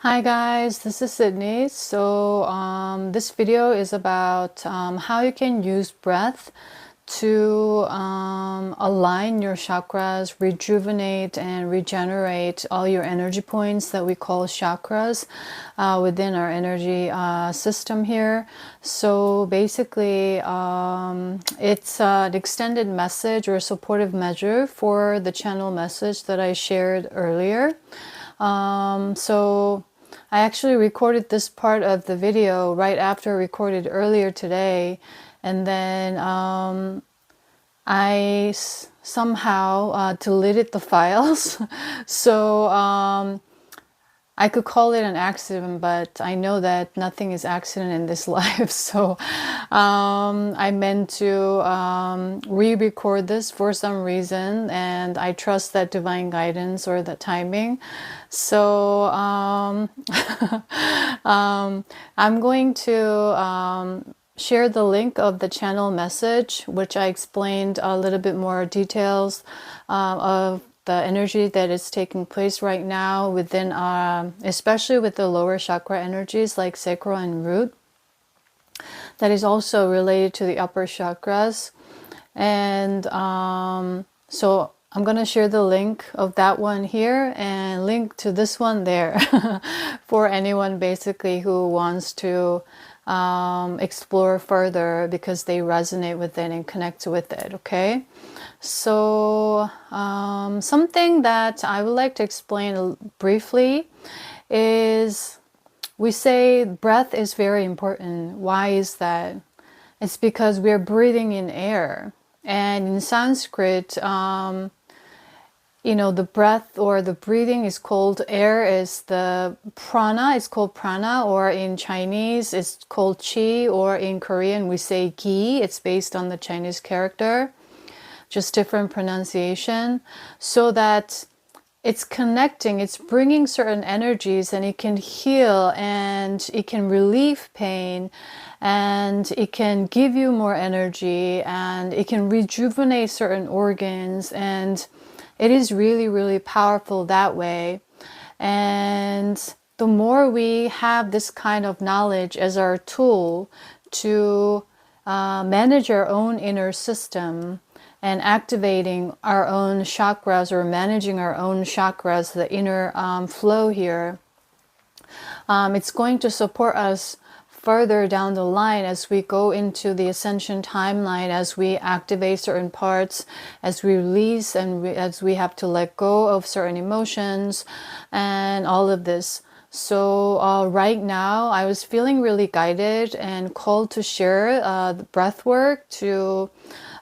Hi guys, this is Sidney. This video is about how you can use breath to align your chakras, rejuvenate and regenerate all your energy points that we call chakras within our energy system here. So basically, it's an extended message or a supportive measure for the channel message that I shared earlier. So I actually recorded this part of the video right after I recorded earlier today, and then I somehow deleted the files. So I could call it an accident, but I know that nothing is accident in this life. So I meant to re-record this for some reason, and I trust that divine guidance or the timing. So I'm going to share the link of the channel message, which I explained a little bit more details of the energy that is taking place right now within especially with the lower chakra energies like sacral and root, that is also related to the upper chakras. And so I'm going to share the link of that one here and link to this one there for anyone basically who wants to explore further because they resonate with it and connect with it. Okay, so something that I would like to explain briefly is, we say breath is very important. Why is that? It's because we're breathing in air, and in Sanskrit, the breath or the breathing is called air, is the prana, it's called prana, or in Chinese it's called chi, or in Korean we say gi. It's based on the Chinese character, just different pronunciation, so that it's connecting, it's bringing certain energies, and it can heal, and it can relieve pain, and it can give you more energy, and it can rejuvenate certain organs, and it is really, really powerful that way. And the more we have this kind of knowledge as our tool to manage our own inner system and activating our own chakras, or managing our own chakras, the inner flow here, it's going to support us further down the line as we go into the ascension timeline, as we activate certain parts, as we release, and as we have to let go of certain emotions and all of this. So right now I was feeling really guided and called to share the breath work to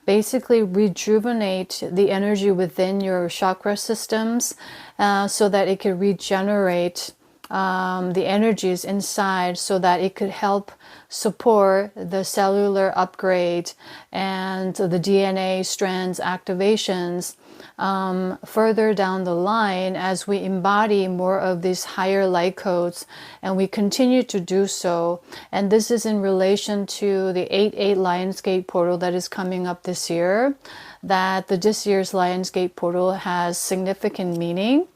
basically rejuvenate the energy within your chakra systems, so that it could regenerate the energies inside, so that it could help support the cellular upgrade and the DNA strands activations further down the line as we embody more of these higher light codes, and we continue to do so. And this is in relation to the 8/8 Lionsgate portal that is coming up this year, that this year's Lionsgate portal has significant meaning,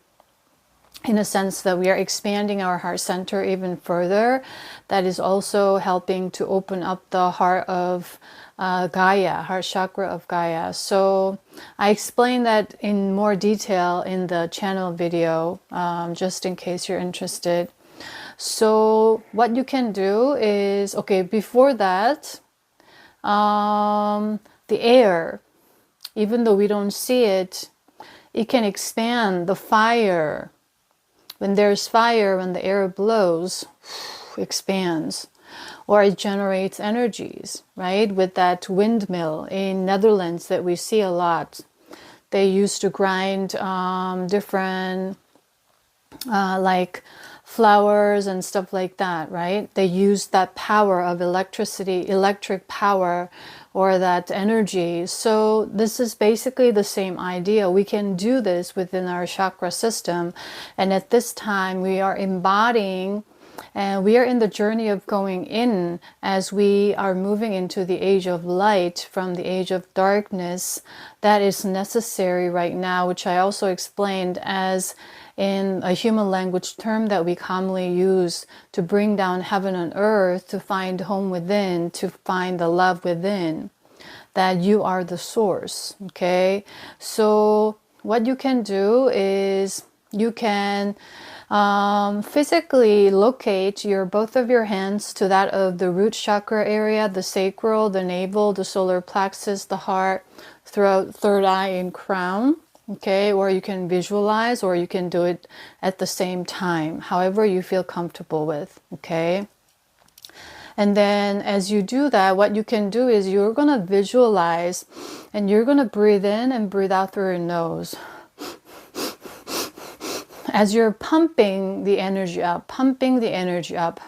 in a sense that we are expanding our heart center even further. That is also helping to open up the heart of Gaia, heart chakra of Gaia. So I explained that in more detail in the channel video, just in case you're interested. So what you can do is, okay, before that, the air, even though we don't see it, it can expand the fire. When there's fire, when the air blows, expands, or it generates energies, right? With that windmill in Netherlands that we see a lot, they used to grind different like flowers and stuff like that, right? They use that power of electricity, electric power, or that energy. So this is basically the same idea. We can do this within our chakra system, and at this time we are embodying And we are in the journey of going in as we are moving into the age of light from the age of darkness that is necessary right now, which I also explained as in a human language term that we commonly use to bring down heaven and earth, to find home within, to find the love within, that you are the source. Okay, so what you can do is you can physically locate both of your hands to that of the root chakra area, the sacral, the navel, the solar plexus, the heart, throat, third eye, and crown. Okay, or you can visualize, or you can do it at the same time, however you feel comfortable with. Okay. And then as you do that, what you can do is you're going to visualize and you're going to breathe in and breathe out through your nose. As you're pumping the energy up, pumping the energy up.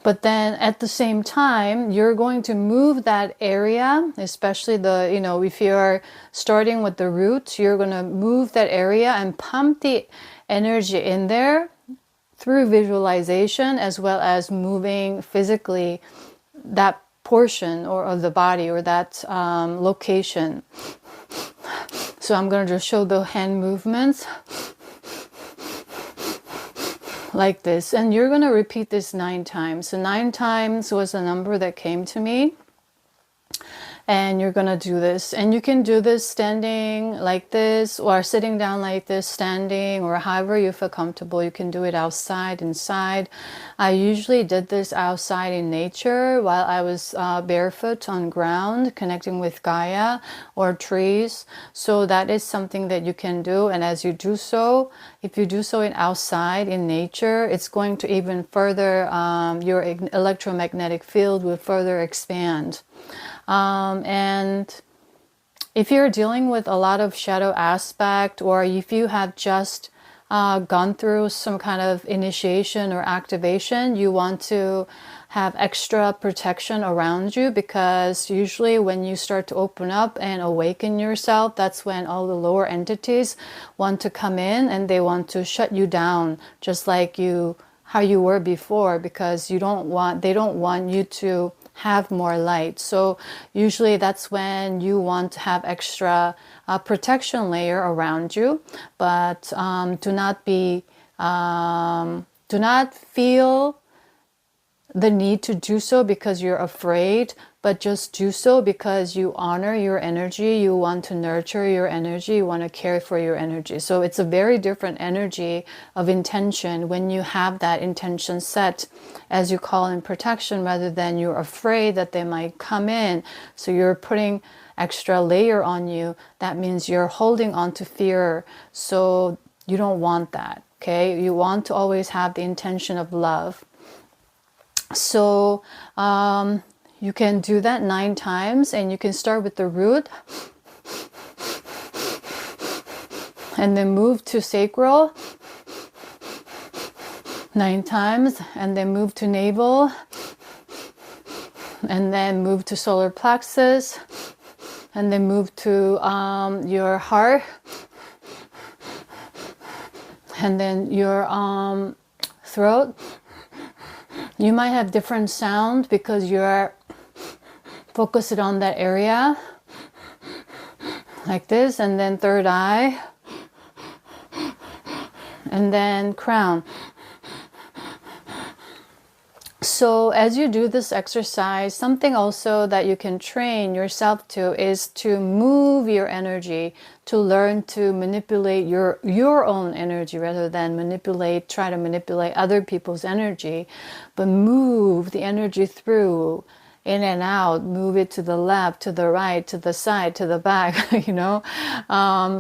But then at the same time, you're going to move that area, especially if you're starting with the root, you're going to move that area and pump the energy in there through visualization, as well as moving physically that portion of the body or that location. So I'm going to just show the hand movements like this, and you're going to repeat this 9 times. So 9 times was a number that came to me. And you're going to do this, and you can do this standing like this, or sitting down like this, standing, or however you feel comfortable. You can do it outside, inside. I usually did this outside in nature while I was barefoot on ground, connecting with Gaia or trees. So that is something that you can do. And as you do so, if you do so outside in nature, it's going to even further, your electromagnetic field will further expand. And if you're dealing with a lot of shadow aspect, or if you have just gone through some kind of initiation or activation, you want to have extra protection around you, because usually when you start to open up and awaken yourself, that's when all the lower entities want to come in and they want to shut you down, just like how you were before, because they don't want you to have more light. So usually that's when you want to have extra protection layer around you, but do not feel the need to do so because you're afraid, but just do so because you honor your energy, you want to nurture your energy, you want to care for your energy. So it's a very different energy of intention when you have that intention set as you call in protection, rather than you're afraid that they might come in. So you're putting extra layer on you. That means you're holding on to fear. So you don't want that, okay? You want to always have the intention of love. So you can do that 9 times, and you can start with the root and then move to sacral 9 times, and then move to navel, and then move to solar plexus, and then move to your heart, and then your throat. You might have different sound because you're focused on that area, like this, and then third eye, and then crown. So as you do this exercise, something also that you can train yourself to is to move your energy, to learn to manipulate your own energy rather than try to manipulate other people's energy, but move the energy through, in and out, move it to the left, to the right, to the side, to the back,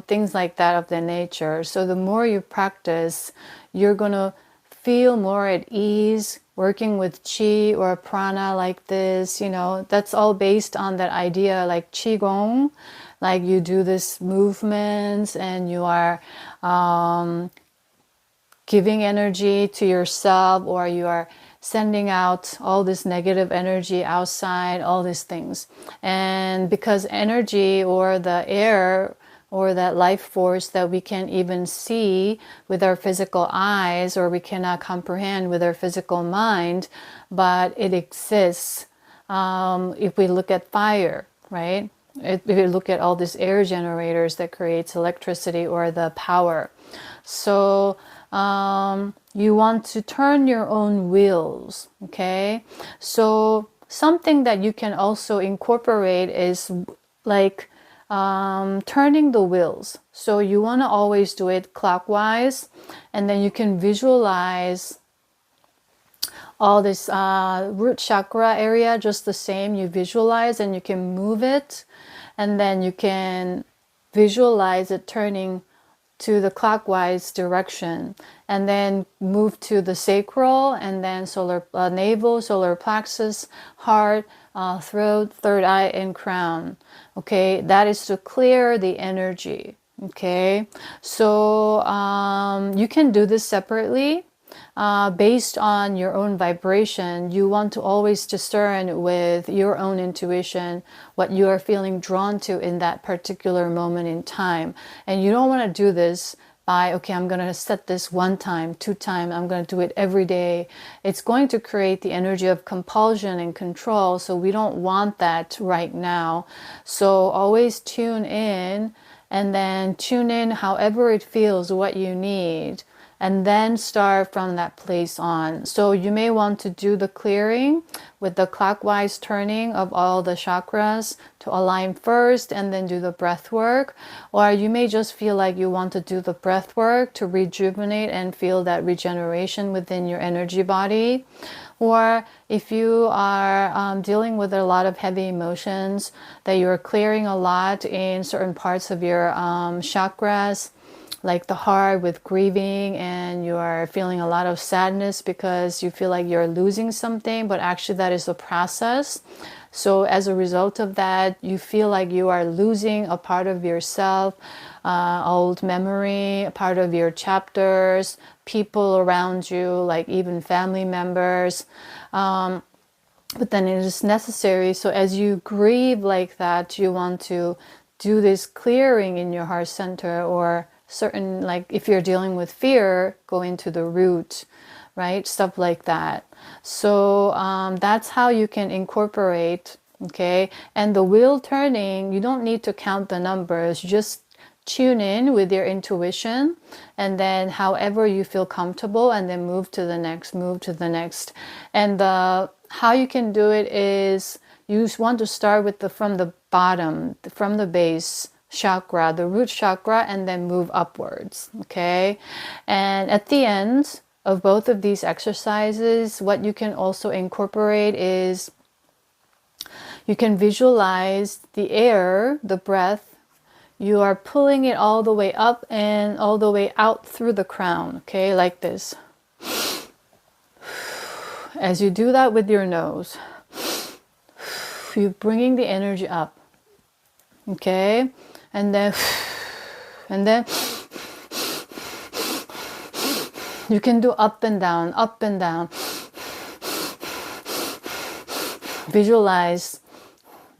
things like that of that nature. So the more you practice, you're going to feel more at ease working with chi or prana like this. That's all based on that idea, like qigong, like you do this movements and you are giving energy to yourself, or you are sending out all this negative energy outside, all these things. And because energy or the air or that life force that we can't even see with our physical eyes, or we cannot comprehend with our physical mind, but it exists. If we look at fire, right? If you look at all these air generators that creates electricity or the power. So you want to turn your own wheels, okay? So something that you can also incorporate is like turning the wheels. So you want to always do it clockwise, and then you can visualize all this root chakra area just the same. You visualize and you can move it, and then you can visualize it turning to the clockwise direction, and then move to the sacral, and then solar navel, solar plexus, heart, throat, third eye, and crown. Okay, that is to clear the energy. Okay, so you can do this separately. Based on your own vibration, you want to always discern with your own intuition what you are feeling drawn to in that particular moment in time. And you don't want to do this by, okay, I'm going to set this 1 time, 2 times, I'm going to do it every day. It's going to create the energy of compulsion and control, so we don't want that right now. So always tune in, and then tune in however it feels, what you need, and then start from that place on. So you may want to do the clearing with the clockwise turning of all the chakras to align first, and then do the breath work. Or you may just feel like you want to do the breath work to rejuvenate and feel that regeneration within your energy body. Or if you are dealing with a lot of heavy emotions, that you're clearing a lot in certain parts of your chakras, like the heart with grieving, and you are feeling a lot of sadness because you feel like you're losing something, but actually that is a process. So as a result of that, you feel like you are losing a part of yourself, old memory, a part of your chapters, people around you, like even family members. But then it is necessary. So as you grieve like that, you want to do this clearing in your heart center, or certain, like if you're dealing with fear, go into the root, right? Stuff like that. So that's how you can incorporate, okay? And the wheel turning, you don't need to count the numbers, just tune in with your intuition, and then however you feel comfortable, and then move to the next, move to the next. And how you can do it is, you want to start with from the bottom, from the base chakra, the root chakra, and then move upwards, okay? And at the end of both of these exercises, what you can also incorporate is, you can visualize the air, the breath, you are pulling it all the way up and all the way out through the crown, okay, like this. As you do that with your nose, you're bringing the energy up, okay? And then you can do up and down, up and down. Visualize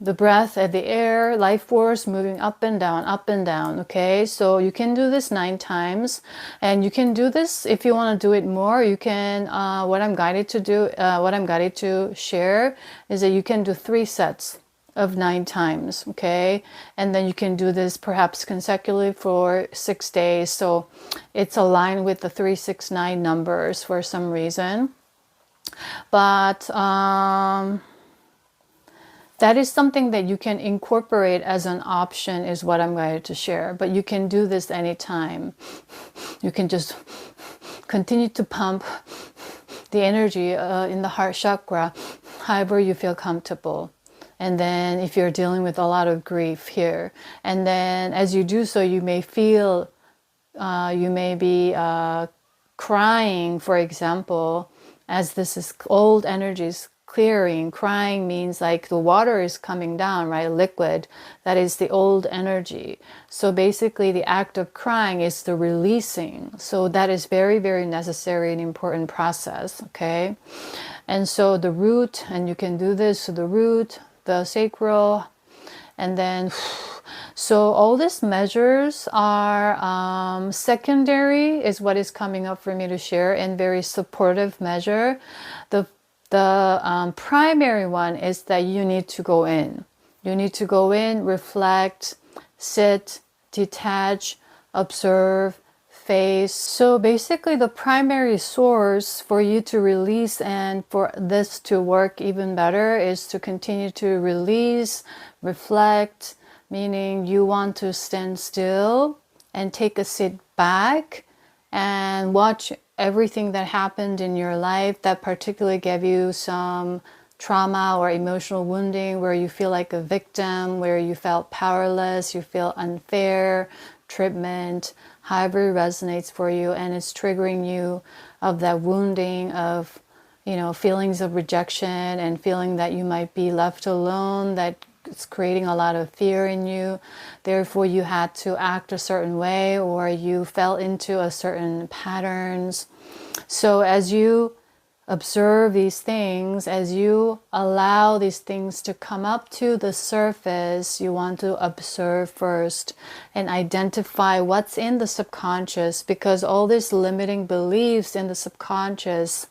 the breath and the air, life force moving up and down, okay? So you can do this 9 times, and you can do this if you want to do it more. You can, what I'm guided to share is that you can do 3 sets of 9 times, okay? And then you can do this perhaps consecutively for 6 days. So it's aligned with the 3, 6, 9 numbers for some reason. But that is something that you can incorporate as an option, is what I'm going to share. But you can do this anytime. You can just continue to pump the energy in the heart chakra, however you feel comfortable. And then if you're dealing with a lot of grief here, and then as you do so, you may feel, you may be crying, for example, as this is old energies clearing. Crying means like the water is coming down, right? Liquid, that is the old energy. So basically the act of crying is the releasing. So that is very, very necessary and important process, okay? And so the root, and you can do this, so the root, the sacral, and then So all these measures are secondary is what is coming up for me to share, and very supportive measure. The primary one is that you need to go in. You need to go in, reflect, sit, detach, observe, face. So basically the primary source for you to release and for this to work even better is to continue to release, reflect, meaning you want to stand still and take a sit back and watch everything that happened in your life that particularly gave you some trauma or emotional wounding, where you feel like a victim, where you felt powerless, you feel unfair treatment, however it resonates for you, and it's triggering you of that wounding of, you know, feelings of rejection and feeling that you might be left alone, that it's creating a lot of fear in you. Therefore you had to act a certain way, or you fell into a certain patterns. So as you observe these things, as you allow these things to come up to the surface, you want to observe first and identify what's in the subconscious, because all these limiting beliefs in the subconscious,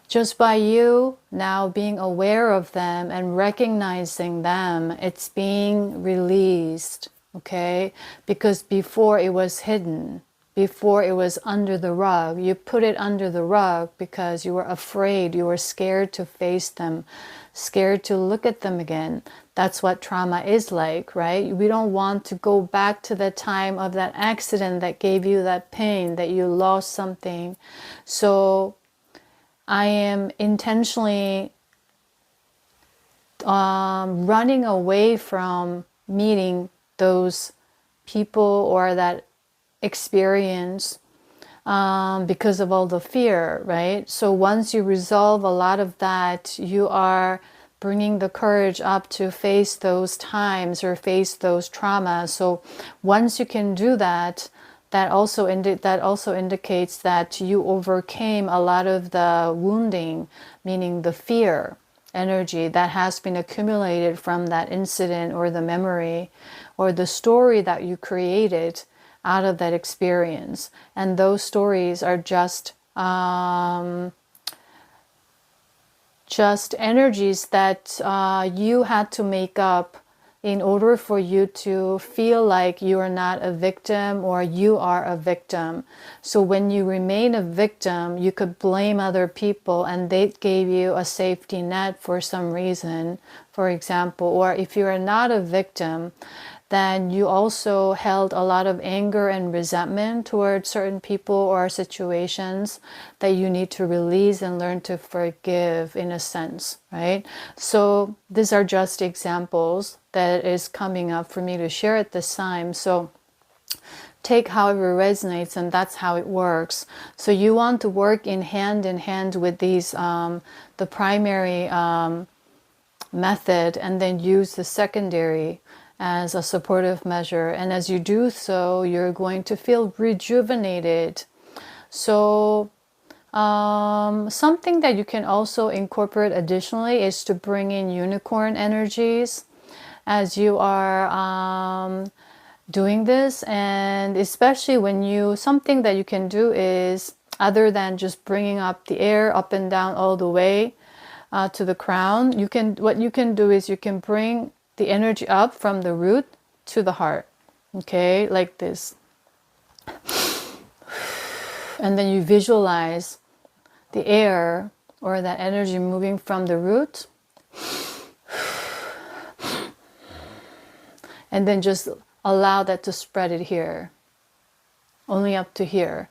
just by you now being aware of them and recognizing them, it's being released, okay? Because before it was hidden, before it was under the rug. You put it under the rug because you were afraid, you were scared to face them, scared to look at them again. That's what trauma is like, right? We don't want to go back to the time of that accident that gave you that pain, that you lost something. So I am intentionally running away from meeting those people or that experience because of all the fear, right? So once you resolve a lot of that, you are bringing the courage up to face those times or face those traumas. So once you can do that, that also indicates that you overcame a lot of the wounding, meaning the fear energy that has been accumulated from that incident or the memory or the story that you created out of that experience. And those stories are just energies that you had to make up in order for you to feel like you are not a victim or you are a victim. So when you remain a victim, you could blame other people and they gave you a safety net for some reason, for example. Or if you are not a victim, then you also held a lot of anger and resentment towards certain people or situations that you need to release and learn to forgive, in a sense, right? So these are just examples that is coming up for me to share at this time. So take however it resonates, and that's how it works. So you want to work in hand with these, the primary method, and then use the secondary as a supportive measure. And as you do so, you're going to feel rejuvenated. So something that you can also incorporate additionally is to bring in unicorn energies as you are doing this. And especially when you, something that you can do is, other than just bringing up the air up and down all the way to the crown, you can, what you can do is you can bring the energy up from the root to the heart, okay, like this. And then you visualize the air or that energy moving from the root, and then just allow that to spread it here, only up to here.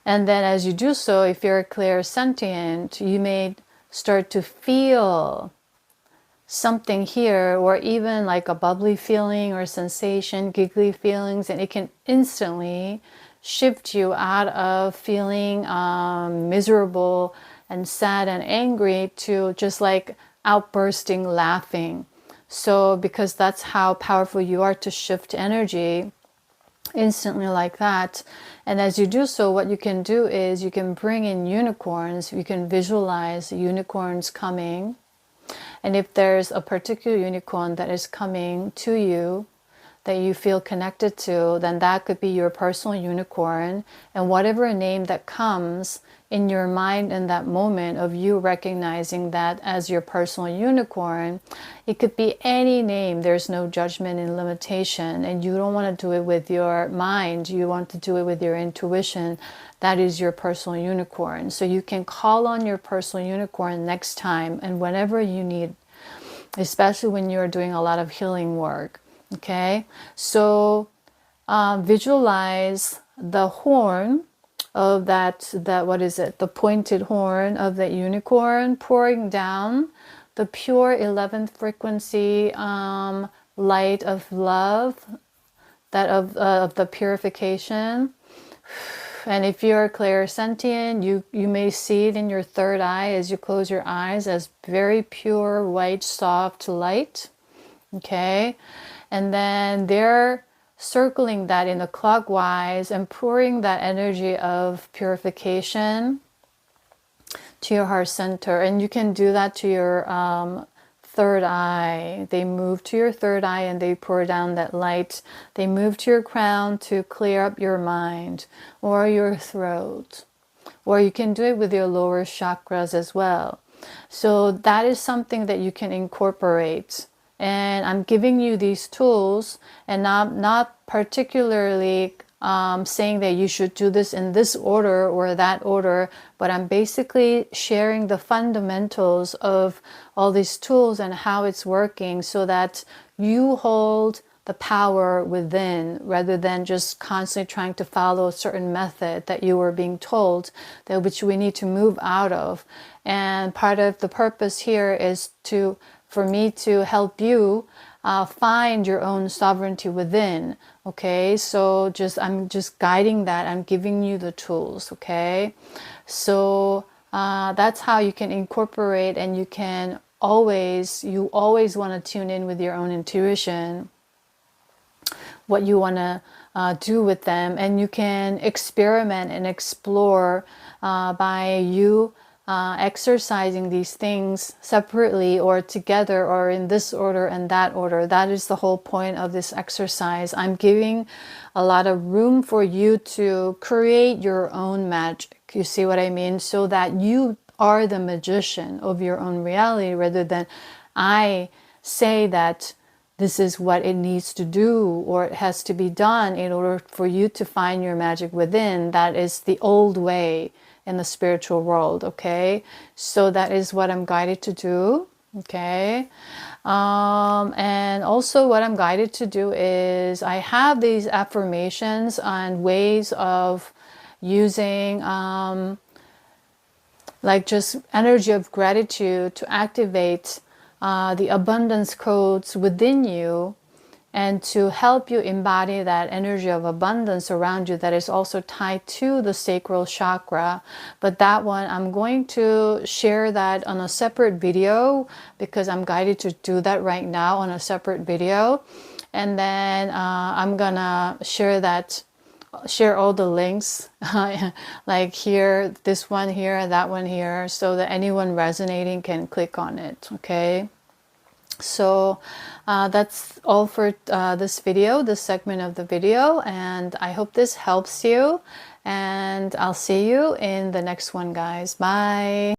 And then as you do so, if you're clairsentient, you may start to feel something here, or even like a bubbly feeling or sensation, giggly feelings, and it can instantly shift you out of feeling miserable and sad and angry to just like outbursting laughing. So because that's how powerful you are to shift energy instantly like that. And as you do so, what you can do is you can bring in unicorns. You can visualize unicorns coming. And if there's a particular unicorn that is coming to you, that you feel connected to, then that could be your personal unicorn. And whatever name that comes in your mind in that moment of you recognizing that as your personal unicorn, it could be any name. There's no judgment and limitation, and you don't want to do it with your mind. You want to do it with your intuition. That is your personal unicorn. So you can call on your personal unicorn next time and whenever you need, especially when you're doing a lot of healing work. Okay, so visualize the horn of that what is it, the pointed horn of that unicorn pouring down the pure 11th frequency light of love, that of the purification. And if you're clairsentient, you may see it in your third eye as you close your eyes as very pure white soft light. Okay, and then they're circling that in a clockwise and pouring that energy of purification to your heart center. And you can do that to your third eye. They move to your third eye and they pour down that light. They move to your crown to clear up your mind or your throat. Or you can do it with your lower chakras as well. So that is something that you can incorporate. And I'm giving you these tools, and not particularly saying that you should do this in this order or that order, but I'm basically sharing the fundamentals of all these tools and how it's working so that you hold the power within rather than just constantly trying to follow a certain method that you were being told, that which we need to move out of. And part of the purpose here is for me to help you find your own sovereignty within. Okay, so I'm just guiding that. I'm giving you the tools. Okay, so that's how you can incorporate, and you always want to tune in with your own intuition, what you want to do with them, and you can experiment and explore by you exercising these things separately or together or in this order and that order. That is the whole point of this exercise. I'm giving a lot of room for you to create your own magic. You see what I mean? So that you are the magician of your own reality rather than I say that this is what it needs to do or it has to be done in order for you to find your magic within. That is the old way in the spiritual world. Okay, so that is what I'm guided to do. Okay, and also what I'm guided to do is I have these affirmations and ways of using like just energy of gratitude to activate the abundance codes within you and to help you embody that energy of abundance around you that is also tied to the sacral chakra. But that one, I'm going to share that on a separate video because I'm guided to do that right now on a separate video. And then I'm gonna share all the links like here, this one here, that one here, so that anyone resonating can click on it. Okay, so that's all for this video, this segment of the video, and I hope this helps you, and I'll see you in the next one, guys. Bye.